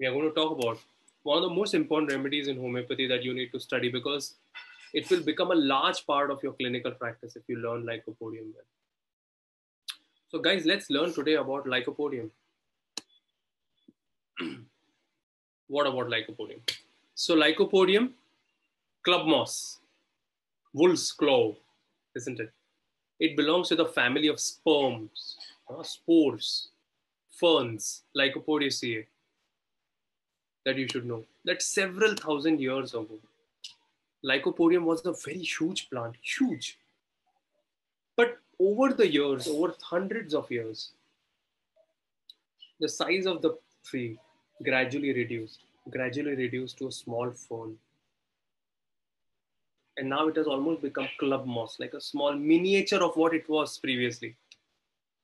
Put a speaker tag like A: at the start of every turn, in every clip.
A: are going to talk about one of the most important remedies in homeopathy that you need to study, because it will become a large part of your clinical practice if you learn Lycopodium well. So guys, let's learn today about Lycopodium. What about Lycopodium? So Lycopodium, club moss, wolf's claw, isn't it? It belongs to the family of sperms, spores, ferns, Lycopodiaceae, that you should know. That several thousand years ago, Lycopodium was a very huge plant, huge. But over the years, over hundreds of years, the size of the tree gradually reduced to a small fern. And now it has almost become club moss, like a small miniature of what it was previously.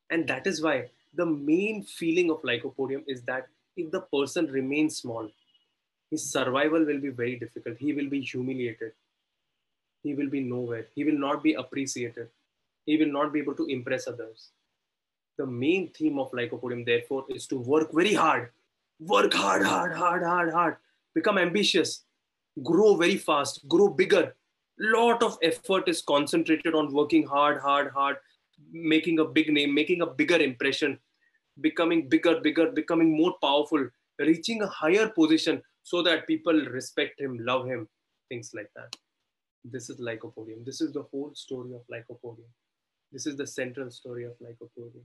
A: And that is why the main feeling of Lycopodium is that if the person remains small, his survival will be very difficult. He will be humiliated. He will be nowhere. He will not be appreciated. He will not be able to impress others. The main theme of Lycopodium, therefore, is to work very hard. Work hard. Become ambitious. Grow very fast. Grow bigger. Lot of effort is concentrated on working hard, making a big name, making a bigger impression, becoming bigger, becoming more powerful, reaching a higher position so that people respect him, love him, things like that. This is Lycopodium. This is the whole story of Lycopodium. This is the central story of Lycopodium.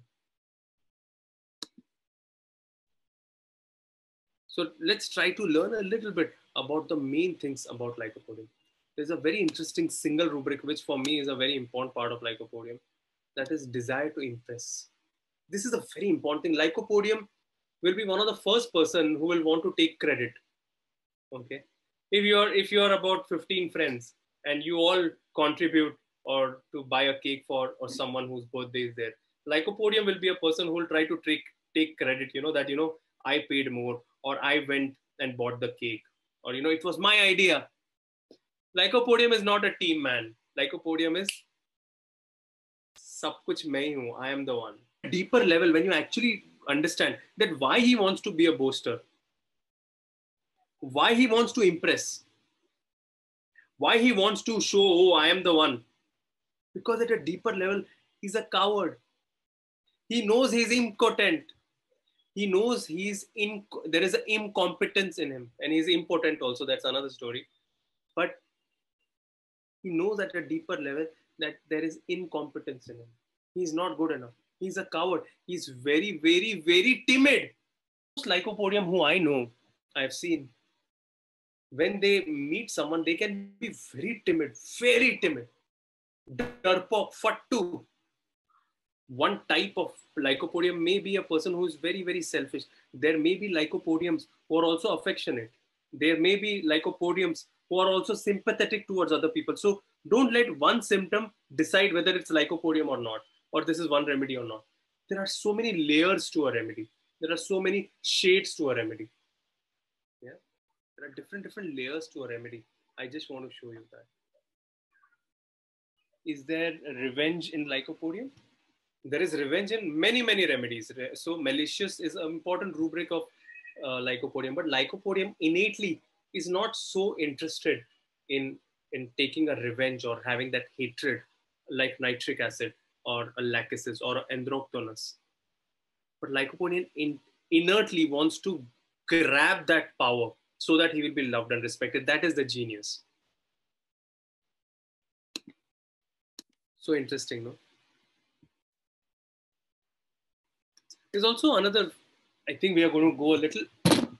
A: So let's try to learn a little bit about the main things about Lycopodium. There's a very interesting single rubric, which for me is a very important part of Lycopodium, that is desire to impress. This is a very important thing. Lycopodium will be one of the first person who will want to take credit. Okay. If you're about 15 friends and you all contribute or to buy a cake for or someone whose birthday is there, Lycopodium will be a person who will try to take credit, that I paid more, or I went and bought the cake, or it was my idea. Lycopodium is not a team, man. Lycopodium is sab kuch main hu, I am the one. Deeper level, when you actually understand that why he wants to be a boaster, why he wants to impress, why he wants to show, oh, I am the one. Because at a deeper level, he's a coward. He knows he's impotent. He knows there is an incompetence in him, and he's impotent also. That's another story. But he knows at a deeper level that there is incompetence in him. He's not good enough. He's a coward. He's very, very, very timid. Most Lycopodium who I know, I've seen, when they meet someone, they can be very timid, darpok, fattu. One type of Lycopodium may be a person who is very, very selfish. There may be Lycopodiums who are also affectionate. There may be Lycopodiums who are also sympathetic towards other people. So don't let one symptom decide whether it's Lycopodium or not, or this is one remedy or not. There are so many layers to a remedy. There are so many shades to a remedy. Yeah, there are different layers to a remedy. I just want to show you that. Is there revenge in Lycopodium? There is revenge in many remedies. So malicious is an important rubric of Lycopodium, but Lycopodium innately is not so interested in taking a revenge or having that hatred like nitric acid or a lachesis or androctonus. But Lycopodium inertly wants to grab that power so that he will be loved and respected. That is the genius. So interesting, no? There's also another, I think we are going to go a little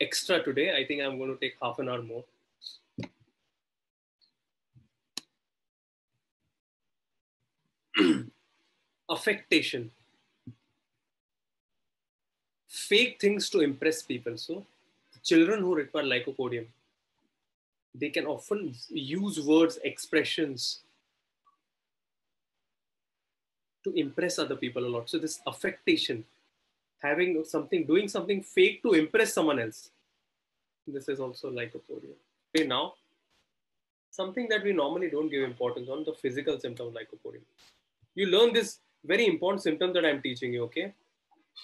A: extra today. I think I'm going to take half an hour more. Affectation. Fake things to impress people. So children who require Lycopodium, they can often use words, expressions to impress other people a lot. So this affectation, doing something fake to impress someone else. This is also Lycopodium. Okay, now, something that we normally don't give importance on, the physical symptom of Lycopodium. You learn this very important symptom that I'm teaching you, okay?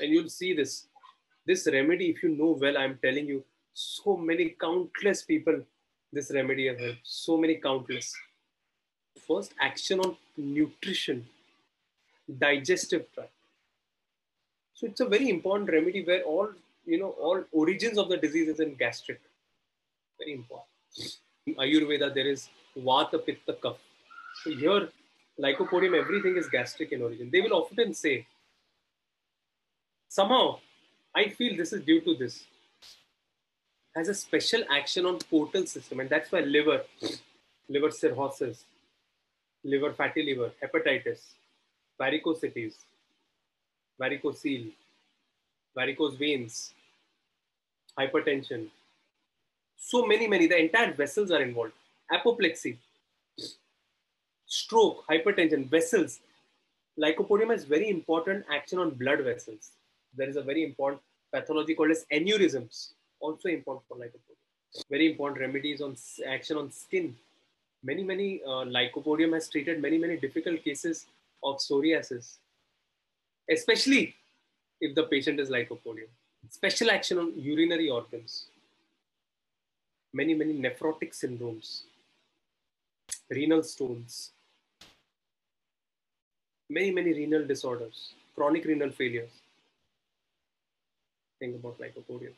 A: And you'll see this remedy, if you know well, I'm telling you, So many countless people this remedy has helped. So many countless. First, action on nutrition, digestive tract. So it's a very important remedy where all origins of the disease is in gastric. Very important. Ayurveda, there is Vata, Pitta, Kapha. So here, Lycopodium, everything is gastric in origin. They will often say, somehow, I feel this is due to this. Has a special action on portal system, and that's why liver cirrhosis, liver fatty liver, hepatitis, varicosities, varicocele, varicose veins, hypertension. So many, the entire vessels are involved. Apoplexy, stroke, hypertension, vessels. Lycopodium has very important action on blood vessels. There is a very important pathology called as aneurysms, also important for lycopodium. Very important remedies on action on skin. Many Lycopodium has treated many difficult cases of psoriasis, especially if the patient is Lycopodium. Special action on urinary organs. Many nephrotic syndromes, renal stones, many renal disorders, chronic renal failures. Think about Lycopodium.